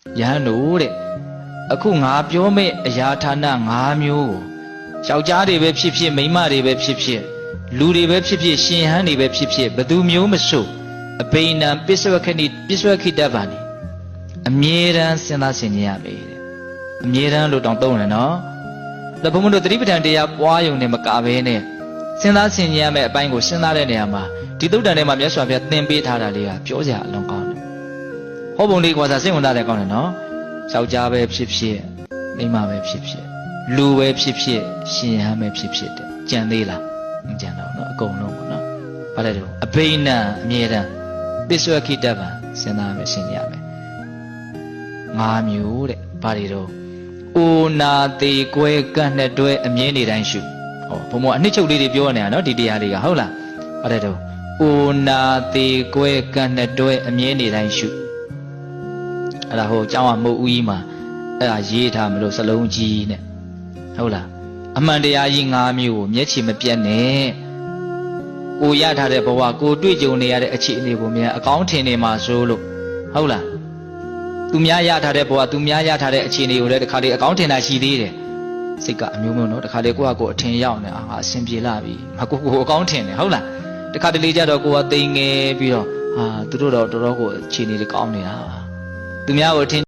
ယဟန်တို့တဲ့အခုငါပြောမဲ့အရာဌာန၅မျိုးကိုယောက်ျားတွေပဲဖြစ်ဖြစ်မိန်းမတွေပဲဖြစ်ဖြစ်လူတွေပဲဖြစ်ဖြစ်ရှင်ဟန်တွေပဲဖြစ်ဖြစ်ဘသူမျိုးမဆိုအဘိနံပစ္စဝခိတဗ္ဗာနိအမြဲတမ်းစဉ်းစားဆင်ခြင်ရမယ်တဲ့အမြဲတမ်းလို့တောင်သုံးတယ်နော်ဒါဘုံဘုံတို့သတိပဋ္ဌာန်တရားပွားယုံနဲ့မကဘဲနဲ့စဉ်းစားဆင်ခြင်ရမယ့်အပိုင်းကိုစဉ်းစားတဲ့နေရာမှာဒီသုတ္တန်ထဲမှာမြတ်စွာဘုရားသင်ပေးထားတာလေးကပြောစရာအလွန်ကောင်းတယ်ဟောပုံလေးကွာစားစိတ်ဝင်စားတယ်ကောင်းတယ်နော်ယောက်ျားပဲဖြစ်ဖြစ်မိန်းမပဲဖြစ်ဖြစ်လူပဲဖြစ်ဖြစ်ရှင်ဟန်ပဲဖြစ်ဖြစ်တဲ့ကြံသေးလားမကြံတော့နော်အကုန်လုံးပေါ့နော်ဘာလဲတော့အဘိနံအမြဲတမ်းပစ္စဝခိတဗ္ဗံစဉ်းစားမယ်ရှင်းရမယ်၅မျိုးတဲ့ဘာတွေတော့အိုနာသေးကွဲကန့်နဲ့တွဲအမြဲနေတိုင်းရှုဟောဘုံဘအနှစ်ချုပ်လေးတွေပြောနေတာနော်ဒီတရားလေးကဟုတ်လားဘာလဲတော့အိုနာသေးကွဲကန့်နဲ့တွဲအမြဲနေတိုင်းရှုအဲ့ဒါဟိုကျောင်းကမုတ်ဦးကြီးမှာအဲ့ဒါရေးထားမလို့စလုံးကြီးနဲ့ဟုတ်လားအမှန်တရားကြီး၅မျိုးကိုမျက်ခြေမပြတ်နဲ့ကိုရထားတဲ့ဘဝကိုတွေ့ကြုံနေရတဲ့အခြေအနေကိုများအကောင်းထင်နေမှာဆိုလို့ဟုတ်လားသူများရထားတဲ့ဘဝသူများရထားတဲ့အခြေအနေကိုလည်းတခါလေအကောင်းထင်တာရှိသေးတယ်စိတ်ကအမျိုးမျိုးနော်တခါလေကိုယ့်ဟာကိုယ်အထင်ရောက်နေအာအဆင်ပြေလာပြီမကိုအကောင်းထင်တယ်ဟုတ်လားတခါတလေကြတော့ကိုယ်ကတိမ်ငယ်ပြီးတော့သူတို့တော့တော်တော်ကိုအခြေအနေတွေကောင်းနေတာသူများကိုအထင်